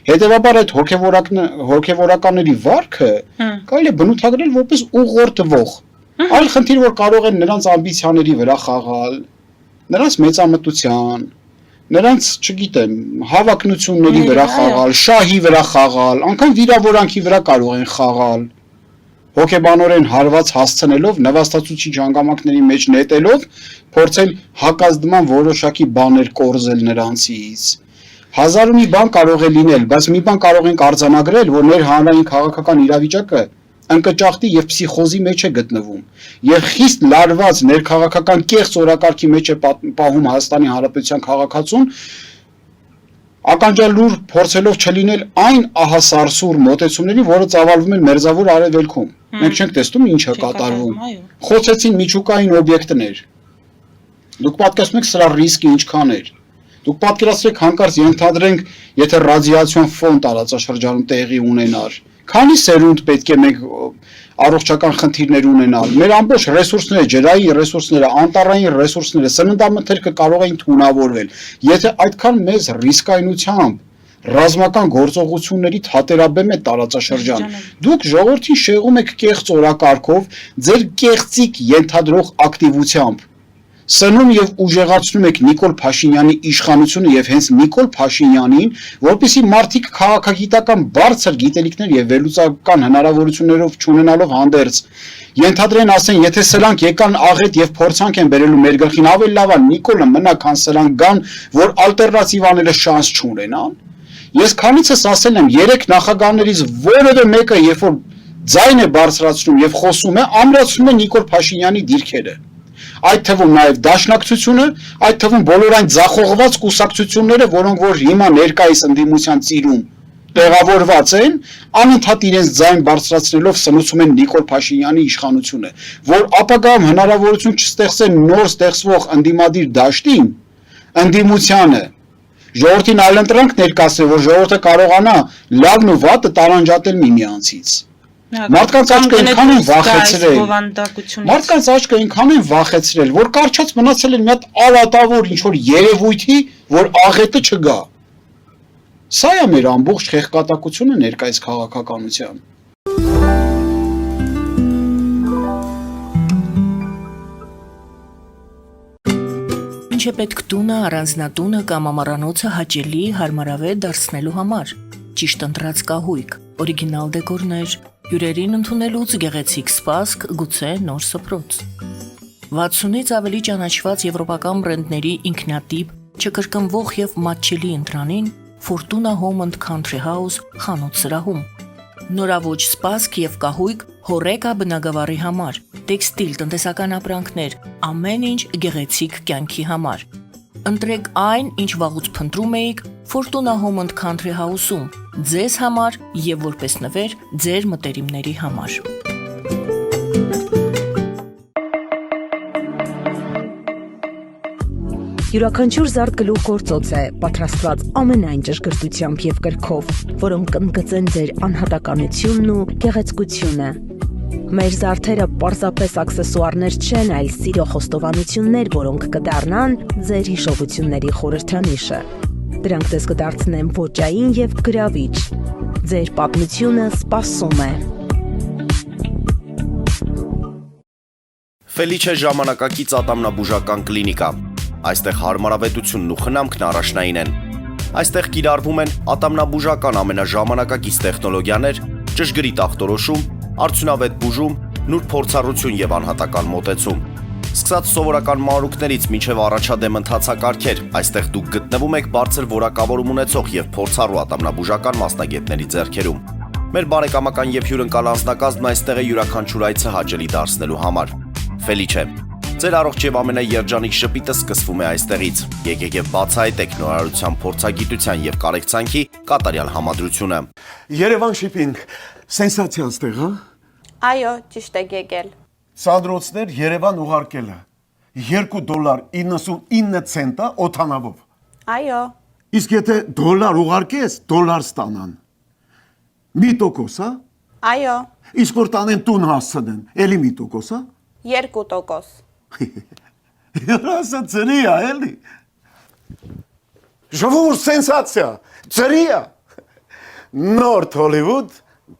Հետևաբար այդ հոգևորականների վարքը կարելի է բնութագրել որպես ուղղորդվող։ Այլ խնդիր, որ կարող են նրանց ամբիցիաների վրա խաղալ, նրանց մեծամտության, նրանց, չգիտեմ, հավակնությունների վրա խաղալ, շահի վրա խաղալ, անգամ վիրավորանքի վրա կարող են խաղալ։ Հոգեբանորեն հարված հասցնելով, նվաստացուցիչ հանգամանքների մեջ նետելով, փորձել հակազդման որոշակի բաներ կորզել նրանցից։ Հազար ու մի բան կարող է լինել, բայց մի բան կարող ենք արձանագրել, որ ներհանրային քաղաքական իրավիճակը ընկճախտի եւ փսիխոզի մեջ է գտնվում եւ խիստ լարված ներքաղաքական կեղծ օրակարգի մեջ է պահում Հայաստանի Հանրապետության քաղաքացուն, ականջալուր փորձելով չլինել այն ահասարսուր մոտեցումների, որը ծավալվում են մերձավոր արևելքում։ Մենք չենք տեսնում ինչ է կատարվում։ Խոցեցին միջուկային օբյեկտներ։ Դուք պատկերացնում եք սրա ռիսկը ինչքան էր։ Դուք պատկերացրեք հանկարծ ենթադրենք, եթե ռադիացիոն ֆոն տարածաշրջանում տեղի ունենար, քանի սերունդ պետք է մենք առողջական խնդիրներ ունենալ։ Մեր ամբողջ ռեսուրսները, ջրային ռեսուրսները, անտառային ռեսուրսները, սննդամթերքը կարող էին թունավորվել, եթե այդքան մեծ ռիսկայնությամբ ռազմական գործողությունների թատերաբեմ է տարածաշրջան։ Դուք ժողովրդին շեղում եք կեղծ օրակարգով, ձեր կեղծիկ ենթադրող ակտիվությամբ։ Սնում եւ ուժեղացնում եք Նիկոլ Փաշինյանի իշխանությունը եւ հենց Նիկոլ Փաշինյանին, որպեսզի մարդիկ քաղաքագիտական բարձր գիտելիքներ եւ վերլուծական հնարավորություններով չունենալով հանդերձ ենթադրեն, ասեն, եթե սրանք եկան աղետ եւ փորձանք են բերելու մեր գլխին, ավելի լավ է Նիկոլը մնա, քան սրանք գան, որ ալտերնատիվաները շանս չունենան։ Ես քանիցս ասել եմ, 3 նախագահներից որևէ մեկը, երբ որ ձայն է բարձրացնում եւ խոսում է, ամրացնում է Նիկոլ Փաշինյանի դիրքերը։ Այդ թվում նաև դաշնակցությունը, այդ թվում բոլոր այն ձախողված կուսակցությունները, որոնք որ հիմա ներկայիս ընդդիմության ծիրում տեղավորված են, անընդհատ իրենց ձայն բարձրացնելով սնուցում են Նիկոլ Փաշինյանի իշխանությունը, որ ապագայում հնարավորություն չստեղծեն նոր ստեղծվող ընդդիմադիր դաշտին, ընդդիմությանը, ժողովրդին այլընտրանք ներկայացնել, որ ժողովուրդը կարողանա լավն ու վատը տարանջատել միմյանցից։ Մարդկանց աչքը այնքան են վախեցրել, մարդկանց աչքը այնքան են վախեցրել, որ կարճած մնացել են մի հատ արատավոր ինչ-որ երևույթի, որ աղետը չգա։ Սա է մեր ամբողջ խեղկատակությունը ներկայիս քաղաքականության։ Ինչ է պետք տունը, առանձնատունը կամ ամառանոցը հաճելի, հարմարավետ դարձնելու համար։ Ճիշտ ընտրած կահույք, օրիգինալ դեկորներ, հյուրերին ընդունելուց գեղեցիկ սպասք, գուցե նոր սփռոց։ 60-ից ավելի ճանաչված եվրոպական բրենդների ինքնատիպ, չկրկնվող եւ մատչելի ընտրանին Fortuna Home and Country House խանութ սրահում։ Նորավոճ սպասք եւ կահույք հորեկա բնագավառի համար, տեքստիլ, տնտեսական ապրանքներ, ամեն ինչ գեղեցիկ կյանքի համար։ Ընտրեք այն, ինչ վաղուց փնտրում էիք Fortuna Home and Country House-ում, ձեզ համար եւ որպես նվեր ձեր մտերիմների համար։ Յուրաքանչյուր զարդ գլուխ գործոց է, պատրաստված ամենայն ճշգրտությամբ եւ կրքով, որոնք կընդգծեն ձեր անհատականությունն ու գեղեցկությունը։ Մեր զարդերը պարզապես աքսեսուարներ չեն, այլ սիրո խոստովանություններ, որոնք կդառնան ձեր հիշողությունների խորհրդանիշը։ Դրանք ձեզ կդարձնեն ոճային եւ գրավիչ։ Ձեր պատմությունը սպասում է։ Ֆելիչե ժամանակակից ատամնաբուժական կլինիկա։ Այստեղ հարմարավետությունն ու խնամքն առաջնային են։ Այստեղ կիրառվում են ատամնաբուժական ամենաժամանակակից տեխնոլոգիաներ, ճշգրիտ ախտորոշում, արդյունավետ բուժում, նուրբ փորձառություն եւ անհատական մոտեցում։ Սկսած սովորական մանրուքներից մինչև առաջադեմ ընթացակարգեր, այստեղ դուք գտնվում եք բարձր որակավորում ունեցող եւ փորձառու ատամնաբուժական մասնագետների ձեռքերում։ Մեր բարեկամական եւ հյուրընկալ անձնակազմն այստեղ է յուրաքանչյուր այցը հաճելի դարձնելու համար։ Ֆելիչե, ձեր առողջ եւ ամենաերջանիկ շպիտը սկսվում է այստեղից։ Եկեք եւ բացահայտեք նորարարության, փորձագիտության եւ կարեկցանքի կատարյալ համադրությունը։ Երևան Shipping, սենսացիա ստեղ, հա։ Այո, ճիշտ եք եկել։ Սանդրոցներ Երևան ուղարկելը $2.99 օթանավով։ Այո։ Իսկ եթե դոլար ուղարկես, դոլար ստանան։ 1%, հա։ Այո։ Իսկ որ տանեն տուն հասցնեն, էլի 1%, հա։ 2%։ Երասը ծրի է, էլի։ Ժողովուրդ սենսացիա, ծրի է։ Նորթ Հոլիվուդ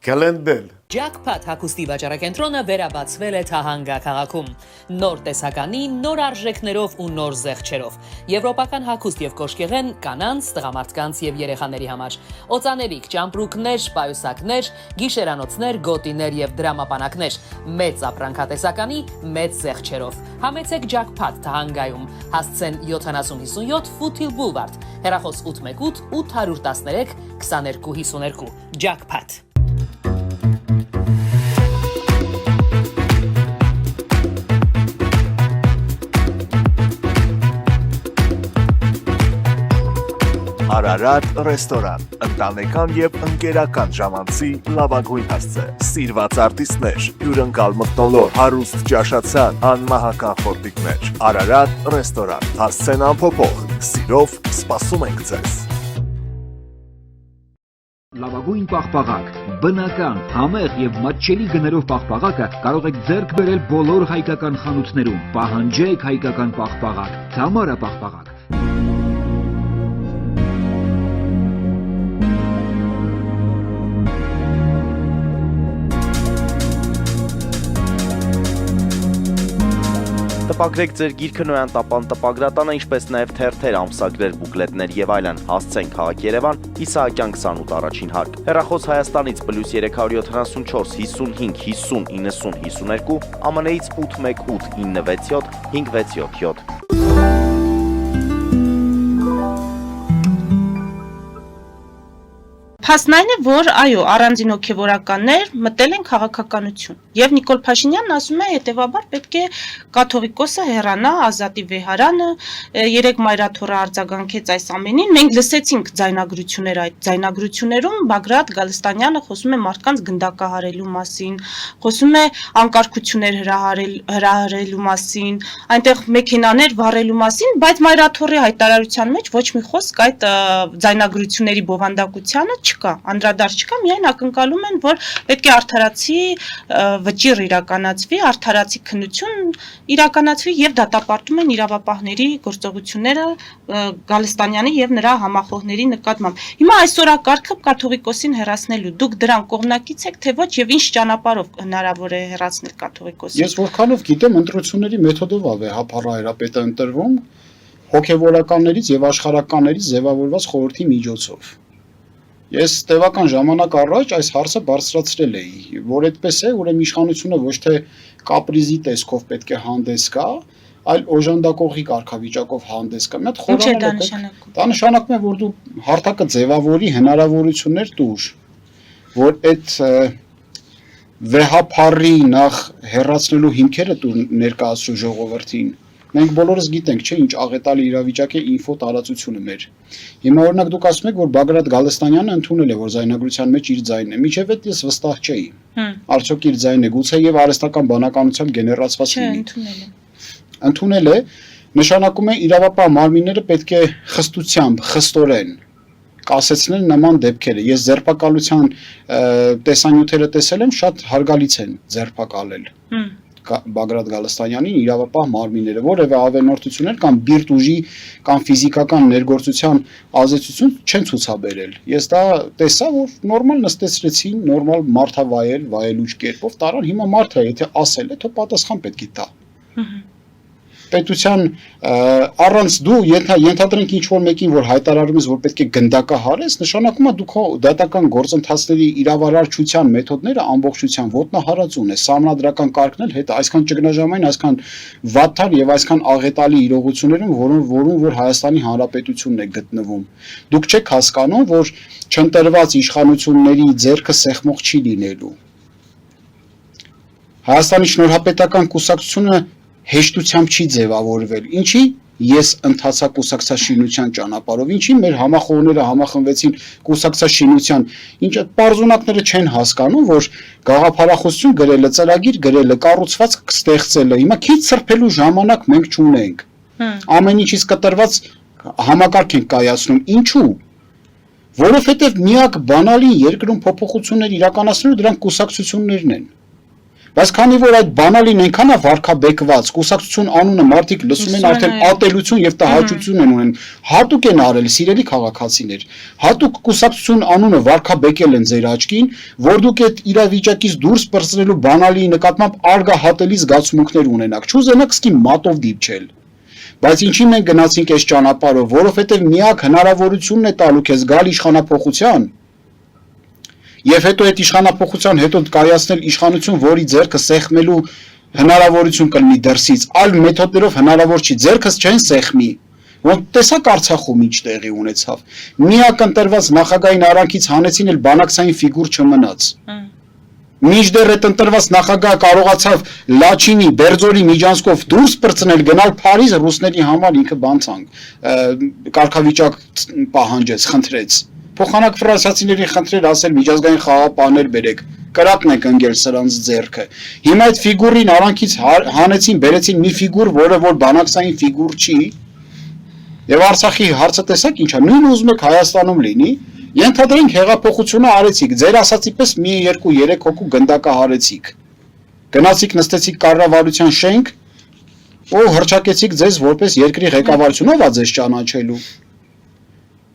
կլենդել։ Jackpot հագուստի վաճառակենտրոնը վերաբացվել է Թահանգա քաղաքում։ Նոր տեսականի, նոր արժեքներով ու նոր զեղչերով։ Եվրոպական հագուստ եւ կոշկեղեն կանանց, տղամարդկանց եւ երեխաների համար։ Օծանելիք, ճամպրուկներ, պայուսակներ, գիշերանոցներ, գոտիներ եւ դրամապանակներ։ Մեծ ապրանքատեսականի, մեծ զեղչերով։ Համեցեք Jackpot Թահանգայում։ Հասցեն 7057 Foothill Boulevard։ Հեռախոս 818 813 2252։ Jackpot։ Արարատ ռեստորան, ընտանեկան եւ ընկերական ժամանցի լավագույն հասցե, սիրված արտիստներ, հյուրընկալ մթնոլորտ, հարուստ ճաշացան, անմահական խորտիկներ, Արարատ ռեստորան, հասցեն անփոփոխ, սիրով սպասում ենք ձեզ։ Լավագույն պաղպաղակ, բնական, համեղ եւ մատչելի գներով պաղպաղակը կարող եք ձեռք բերել բոլոր հայկական խանութներում։ Պահանջեք հայկական պաղպաղակ, Թամարա պաղպաղակ։ Տպագրեք ձեր գիրքը Նոյան տապան տպագրատանը, ինչպես նաև թերթեր, ամսագրեր, բուկլետներ եւ այլն։ Հասցեն քաղաք Երևան, Իսահակյան 28 առաջին հարկ։ Հեռախոս Հայաստանից +374 55 50 90 52, ԱՄՆ-ից 818 967 567։ Փաստն այն է, որ այո, առանձին հոգևորականներ մտել են քաղաքականություն։ Եվ Նիկոլ Փաշինյանն ասում է, հետևաբար պետք է կաթողիկոսը հեռանա, Ազատի վեհարանը, երեք մայրաթոռը արձագանքեց այս ամենին։ Մենք լսեցինք ձայնագրություններ, այդ ձայնագրություններում Բագրատ Գալստանյանը խոսում է մարդկանց գնդակահարելու մասին, խոսում է անկարգություններ հրահրելու մասին, այնտեղ մեքենաներ վառելու մասին, բայց մայրաթոռի հայտարարության մեջ ոչ մի խոսք այդ ձայնագրությունների բովանդակությանը չկա, անդրադարձ չկա, միայն ակնկալում են, որ պետք է արդարացի վճիռ իրականացվի, արդարացի քննություն իրականացվի եւ դատապարտում են իրավապահների գործողությունները Գալստանյանի եւ նրա համախոհների նկատմամբ։ Հիմա այսօրակարգը կաթողիկոսին հեռացնելու, դուք դրան կողմնակից եք, թե ոչ եւ ինչ ճանապարհով հնարավոր է հեռացնել կաթողիկոսին։ Ես որքանով գիտեմ, ընտրությունների մեթոդով է հապառահայրապետը ընտրվում հոգևորականներից եւ աշխարհականներից ձևավորված խորհրդի միջոցով։ Ես տևական ժամանակ առաջ այս հարցը բարձրացրել էի, որ այդպես է, ուրեմն իշխանությունը ոչ թե կապրիզի տեսքով պետք է հանդես գա, այլ օժանդակողի կարգավիճակով հանդես գա։ Մի հատ խորանալ է։ Դա նշանակում է, որ դու հարթակը ձևավորի հնարավորություններ տուր, որ այդ վեհապարի նախ հեռացնելու հիմքերը դու ներկայացրու ժողովրդին։ Մենք բոլորս գիտենք, չէ, ինչ աղետալի իրավիճակ է ինֆո տարածությունը մեր։ Հիմա օրինակ դուք ասում եք, որ Բագրատ Գալստանյանը ընդունել է, որ զայնագրության մեջ իր ձայնն է։ Միջև այդ ես վստահ չէի։ Արդյոք իր ձայնն է, գուցե եւ արհեստական բանականությամբ գեներացված լինի։ Ընդունել է, նշանակում է իրավապահ մարմինները պետք է խստությամբ, խստորեն կասեցնել նման դեպքերը։ Ես ձերբակալության տեսանյութերը տեսել եմ, շատ հարգալից են ձերբակալել Բագրատ Գալստանյանին իրավապահ մարմինները, որևէ ավելորդություններ կամ բիրտ ուժի կամ ֆիզիկական ներգործության ազդեցություն չեն ցուցաբերել։ Ես դա տեսա, որ նորմալ նստեցրեցին, նորմալ մարդավայել, վայելուչ կերպով տարան, հիմա մարդը եթե ասել է, թող պատասխան պետք է տա։ Պետության առանց դու ենթադրենք ինչ որ մեկին, որ հայտարարում ես, որ պետք է գնդակահարես, նշանակում է դու դատական գործընթացների իրավարարչության մեթոդները ամբողջությամբ ոտնահարածուն է, սահմանադրական կարգն էլ հետ այսքան ճգնաժամային, այսքան վատթար եւ այսքան աղետալի իրողություններում, որում որ Հայաստանի Հանրապետությունն է գտնվում։ Դուք չեք հասկանում, որ չընտրված իշխանությունների ձեռքը սեղմող չի լինելու։ Հայաստանի շնորհապետական կուսակցությունը հեշտությամբ չի ձևավորվել, ինչի ես ընթացակ կուսակցաշինության ճանապարհով, ինչի մեր համախոհները համախմբվեցին կուսակցաշինության, ինչը պարզունակները չեն հասկանում, որ գաղափարախոսություն գրելը, ծրագիր գրելը, կառուցվածք ստեղծելը, հիմա քիչ սրբելու ժամանակ մենք չունենք, ամեն ինչից կտրված համակարգ ենք կայացնում, ինչու, որովհետև միակ բանալին երկրում փոփոխություններ իրականացնելու դրանք կուսակցություններն են, Բայց քանի որ այդ բանալին այնքան է վարքաբեկված, կուսակցություն անունը մարդիկ լսում են արդեն ատելություն եւ տհաճություն են ունեն, հատուկ են արել սիրելի քաղաքացիներ, հատուկ կուսակցություն անունը վարքաբեկել են ձեր աչքին, որ դուք այդ իրավիճակից դուրս պրծնելու բանալի նկատմամբ արգահատելի զգացմունքներ ունենաք, չուզենաք սկի մատով դիպչել։ Բայց ինչի մենք գնացինք այս ճանապարհով, որովհետեւ միակ հնարավորությունն է տալու քեզ գալ իշխանափոխության։ Եվ հետո այդ իշխանափոխության հետո կայացնել իշխանություն, որի ձեռքը սեղմելու հնարավորություն կլինի դրսից, այլ մեթոդներով հնարավոր չի, ձեռքս չեն սեղմի։ Ոնց տեսակ Արցախում ինչ տեղի ունեցավ։ Միակ ընտրված նախագահային արանքից հանեցին էլ բանակցային ֆիգուր չմնաց։ Մինչդեռ այդ ընտրված նախագահը կարողացավ Լաչինի, Բերձորի միջանցքով դուրս պրծնել, գնալ Փարիզ ռուսների համար ինքը բանցանք, կարգավիճակ պահանջեց, խնդրեց։ Փոխանակ ֆրանսիացիների խնդրեր ասել միջազգային խաղապահներ բերեք, կրակն եք ընկել սրանց ձեռքը։ Հիմա այդ ֆիգուրին արանքից հանեցին, բերեցին մի ֆիգուր, որը որ բանակցային ֆիգուր չի։ Եվ Արցախի հարցը տեսակ ինչ է, նույնը ուզում եք Հայաստանում լինի, ենթադրենք հեղափոխությունը արեցիք, ձեր ասացի պես մի 2-3 հոգու գնդակահարեցիք։ Գնացիք նստեցիք կառավարության շենք, ու հրճակեցիք ձեզ որպես երկրի ղեկավարությունով ա ձեզ ճանաչելու։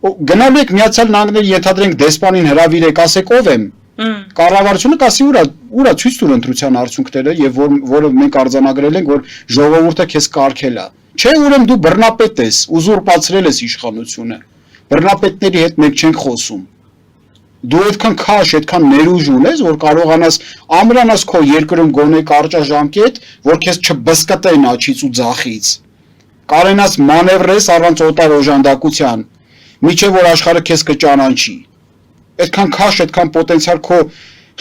Գնալու եք Միացյալ Նահանգների ենթադրենք դեսպանին հրավիրեք, ասեք ով եմ։ Կառավարությունը կասի ուրա ցույց տուր ընտրության արդյունքները եւ որը մենք արձանագրել ենք, որ ժողովուրդը քեզ կարգել է։ Չէ, ուրեմն դու բռնապետ ես, ուզուրպացրել ես իշխանությունը։ Բռնապետների հետ մենք չենք խոսում։ Դու այդքան քաշ, այդքան ներուժ ունես, որ կարողանաս ամրանաս քո երկրում գոնե կարճաժամկետ, որ քեզ չբսկտեն աչից ու ձախից։ Կարենաս մանևրես առանց օտար օժանդակության, միջև որ աշխարհը քեզ կճանաչի։ Այդքան քաշ, այդքան պոտենցիալ քո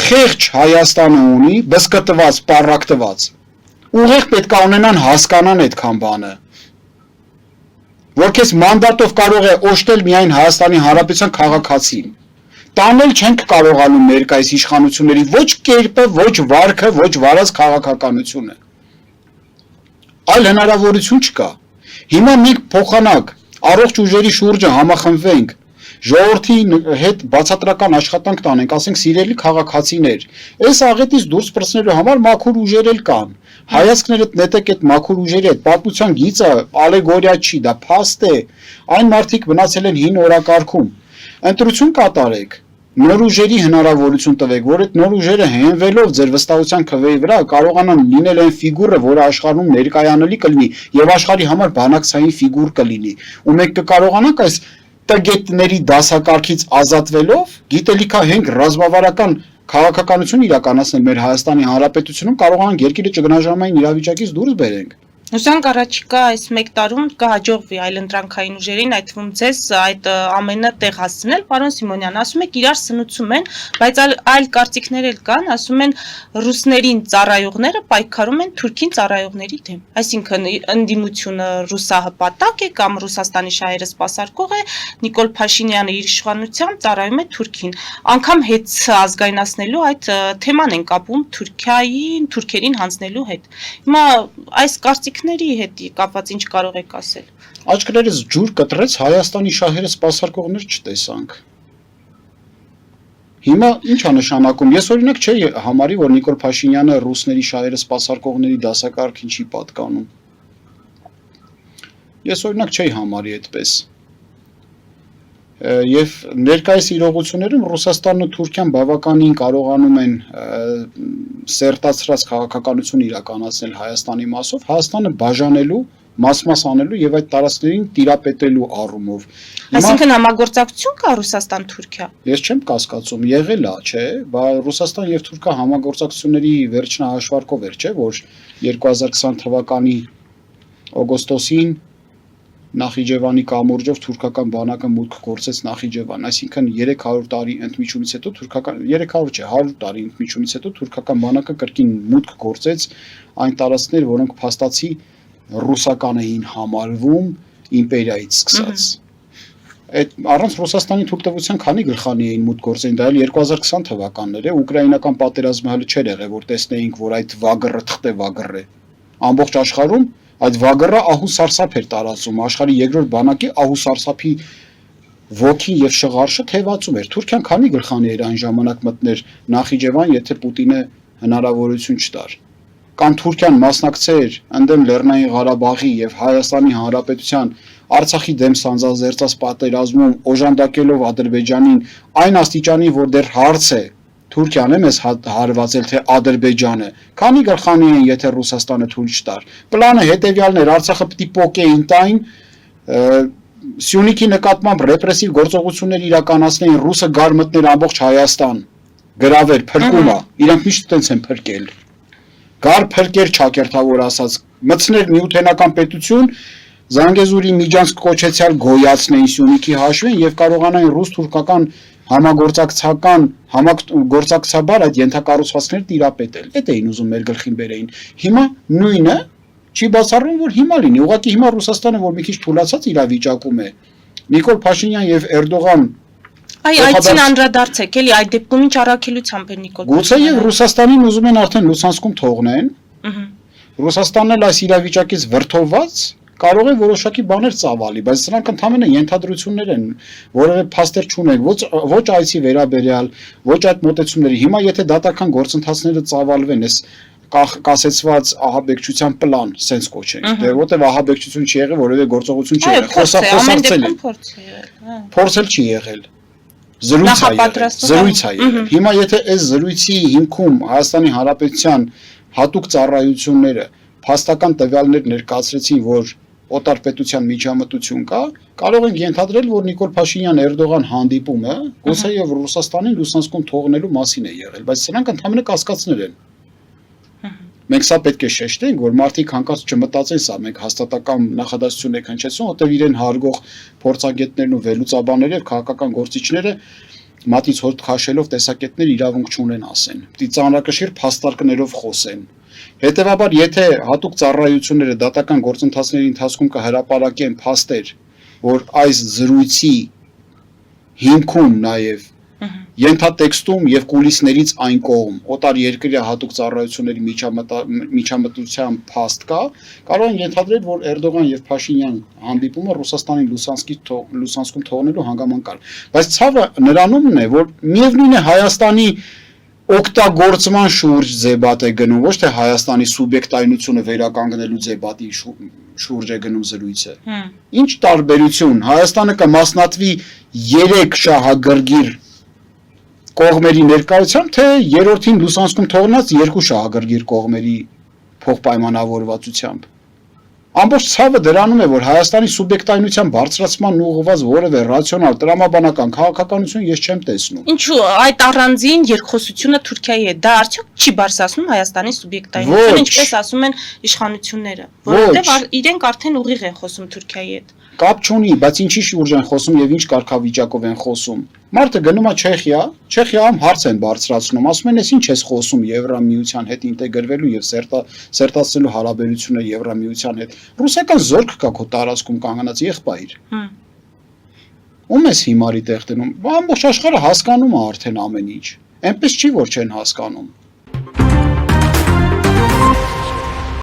խեղճ Հայաստանը ունի, բսկտված, պարակտված։ Ուղիղ պետք է ունենան հասկանան այդքան բանը։ Որ քեզ մանդատով կարող է օժտել միայն Հայաստանի Հանրապետության քաղաքացին։ Տանել չենք կարողանում ներկայիս իշխանությունների ոչ կերպը, ոչ վարքը, ոչ վարած քաղաքականությունը։ Այլ հնարավորություն չկա։ Հիմա մենք փոխանակ առողջ ուժերի շուրջը համախմբվենք, ժողովրդի հետ բացատրական աշխատանք տանենք, ասենք սիրելի քաղաքացիներ, այս աղետից դուրս պրծնելու համար մաքուր ուժեր էլ կան։ Հայացքներդ նետեք այդ մաքուր ուժերի հետ, պատմության գիծը ալեգորիա չի, դա փաստ է, այն մարդիկ մնացել են հին օրակարգում։ Ընտրություն կատարեք, նոր ուժերի հնարավորություն տվեք, որ այդ նոր ուժերը հենվելով ձեր վստահության քվեի վրա կարողանան լինել այն ֆիգուրը, որը աշխարհում ներկայանալի կլինի եւ աշխարհի համար բանակցային ֆիգուր կլինի։ Ու մենք կկարողանանք այս տգետների դասակարգից ազատվելով գիտելիքահենք ռազմավարական քաղաքականություն իրականացնել մեր Հայաստանի Հանրապետությունում, կարողանանք երկիրը ճգնաժամային իրավիճակից դուրս բերենք։ Հուսանք առաջիկա այս 1 տարում կհաջողվի այլընտրանքային ուժերին, այդ թվում ձեզ այդ ամենը տեղ հասցնել, պարոն Սիմոնյան, ասում եք իրար սնուցում են, բայց այլ կարծիքներ էլ կան, ասում են ռուսներին ծառայողները պայքարում են թուրքին ծառայողների դեմ։ Այսինքն ընդդիմությունը ռուսահպատակ է կամ Ռուսաստանի շահերը սպասարկող է, Նիկոլ Փաշինյանը իր իշխանությամբ ծառայում է թուրքին։ Անկամ հետ ազգայնացնելու այդ թեման են կապում Թուրքիային, թուրքերին հանձնելու հետ։ Հիմա այս կարծիքների հետ կապված ինչ կարող եք ասել։ Աչքերս ջուր կտրեց, Հայաստանի շահերը սպասարկողներ չտեսանք։ Հիմա ի՞նչ է նշանակում։ Ես օրինակ չէի համարի, որ Նիկոլ Փաշինյանը ռուսների շահերը սպասարկողների դասակարգին չի պատկանում։ Ես օրինակ չէի համարի այդպես։ Եվ ներկայիս իրողություններում Ռուսաստանն ու Թուրքիան բավականին կարողանում են սերտացրած քաղաքականություն իրականացնել Հայաստանի մասով, Հայաստանը բաժանելու, մաս անելու եւ այդ տարածքներին տիրապետելու առումով։ Այսինքն համագործակցություն կա Ռուսաստան-Թուրքիա։ Ես չեմ կասկածում, եղել է, չէ, բայց Ռուսաստան եւ Թուրքիա համագործակցությունների վերջնահաշվարկով էր, չէ, որ 2020 թվականի օգոստոսին Նախիջևանի կամուրջով թուրքական բանակը մուտք գործեց Նախիջևան, այսինքն 300 տարի ընդմիջումից հետո թուրքական 300 չէ, 100 տարի ընդմիջումից հետո թուրքական բանակը կրկին մուտք գործեց այն տարածքներ, որոնք փաստացի ռուսական էին համարվում իմպերիայից սկսած։ Այդ առանց Ռուսաստանի թույլտվության քանի գլխանի էին մուտք գործեն, դա էլ 2020 թվականներ է, ուկրաինական պատերազմը հələ չէր եղել, որ տեսնեինք, որ այդ վագրը թղթե վագր է։ Ամբողջ աշխարհում այդ վագրը ահուսարսափ էր տարածում, աշխարհի երկրորդ բանակի ահուսարսափի ոգին եւ շղարշը թևածում էր։ Թուրքիան քանի գլխանի էր այն ժամանակ մտներ Նախիջևան, եթե Պուտինը հնարավորություն չտար։ Կամ Թուրքիան մասնակցեր ընդդեմ Լեռնային Ղարաբաղի եւ Հայաստանի Հանրապետության Արցախի դեմ սանձազերծած պատերազմում օժանդակելով Ադրբեջանին այն աստիճանի, որ դեռ հարց է Թուրքիան է մեզ հարվածել թե Ադրբեջանը, քանի գլխանի են, եթե Ռուսաստանը թույլ չտար։ Պլանը հետեւյալն էր, Արցախը պիտի պոկեին տային, Սյունիքի նկատմամբ ռեպրեսիվ գործողություններ իրականացնեին, ռուսը գար մտներ ամբողջ Հայաստան, գրավեր, փրկումա, իրանք միշտ տենց են փրկել։ Գար փրկեր ճակերտավոր ասած, մտցներ միութենական պետություն, Զանգեզուրի միջանցք կոչեցյալ գոյացնեին Սյունիքի հաշվին եւ կարողանային ռուս-թուրքական համագործակցաբար այդ ենթակառուցվածքները տիրապետել։ Այդ էին ուզում մեր գլխին բերեին։ Հիմա նույնը չի բացառում, որ հիմա լինի։ Ուղղակի հիմա Ռուսաստանը, որ մի քիչ թուլացած իրավիճակում է, Նիկոլ Փաշինյան եւ Էրդողան այցին անդրադարձեք, էլի այդ դեպքում ինչ առաքելությամբ է Նիկոլ Փաշինյանը։ Գուցե եւ Ռուսաստանին ուզում են արդեն Լուսանսկում թողնեն։ Ռուսաստանն էլ այս իրավիճակից վրդովված կարող է որոշակի բաներ ծավալի, բայց սրանք ընդհանրապես ենթադրություններ են, որևէ փաստեր չունեն, ոչ այցի վերաբերյալ, ոչ այդ մոտեցումների։ Հիմա եթե դատական գործընթացները ծավալվեն, այս կասեցված ահաբեկչության պլան, սենց կոչենք, դե որտեվ ահաբեկչություն չի եղել, որևէ գործողություն չի եղել, խոսակցել է։ Փորձել չի եղել։ Զրույց է եղել։ Հիմա եթե այս զրույցի հիմքում Հայաստանի Հանրապետության հատուկ ծառայությունները փաստական տվյալներ ներկայացրեցին, որ օտարպետության միջամտություն կա, կարող ենք ենթադրել, որ Նիկոլ Փաշինյան-Էրդողան հանդիպումը գուցե եւ Ռուսաստանին Լուսանսկում թողնելու մասին է եղել, բայց սրանք ընդհանրապես կասկածներ են։ Մենք սա պետք է շեշտենք, որ մարդիկ հանկարծ չմտածեն սա, մենք հաստատական նախադասություն եք հնչեցնում, որտեղ իրեն հարգող փորձագետներն ու վերլուծաբանները, քաղաքական գործիչները մատից հոտ քաշելով տեսակետներ իրավունք չունեն ասեն։ Պիտի ծանրակշիռ փաստարկներով խոսեն։ Հետևաբար, եթե հատուկ ծառայությունները դատական գործընթացների ընթացքում կհրապարակեն փաստեր, որ այս զրույցի հիմքում նաև ենթատեքստում եւ կուլիսներից այն կողմ օտար երկրի հատուկ ծառայությունների միջամտության փաստ կա, կարող են ենթադրել, որ Էրդողան եւ Փաշինյան հանդիպումը Ռուսաստանի Լուսանսկում թողնելու հանգամանք կար։ Բայց ցավը նրանումն է, որ միևնույն է Հայաստանի օգտագործման շուրջ ձեբատ է գնում, ոչ թե Հայաստանի սուբյեկտայնությունը վերականգնելու ձեբատի շուրջ է գնում զրույցը։ Ինչ տարբերություն, Հայաստանը կմասնատվի 3 շահագրգիռ կողմերի ներկայությամբ, թե երրորդին Լուսանսկում թողնած 2 շահագրգիռ կողմերի փոխպայմանավորվածությամբ։ Ամբողջ ցավը դրանում է, որ Հայաստանի սուբյեկտայնության բարձրացման ուղղված որևէ ռացիոնալ տրամաբանական քաղաքականություն ես չեմ տեսնում։ Ինչու այդ առանձին երկխոսությունը Թուրքիայի հետ, դա արդյոք չի բարձրացնում Հայաստանի սուբյեկտայնությունը, ինչպես ասում են իշխանությունները, որովհետև իրենք արդեն ուղիղ են խոսում Թուրքիայի հետ։ Կապ չունի, բայց ինչի շուրջ են խոսում եւ ինչ կարգավիճակով են խոսում։ Մարդը գնում է Չեխիայում հարց են բարձրացնում, ասում են, «Էս ինչ ես խոսում Եվրամիության հետ ինտեգրվելու եւ սերտացնելու հարաբերությունները Եվրամիության հետ»։ Ռուսական զորք կա քո տարածքում կանգնած եղբայր։ Ում ես հիմարի տեղ դնում։ Ամբողջ աշխարհը հասկանում է արդեն ամեն ինչ։ Այնպես չի, որ չեն հասկանում։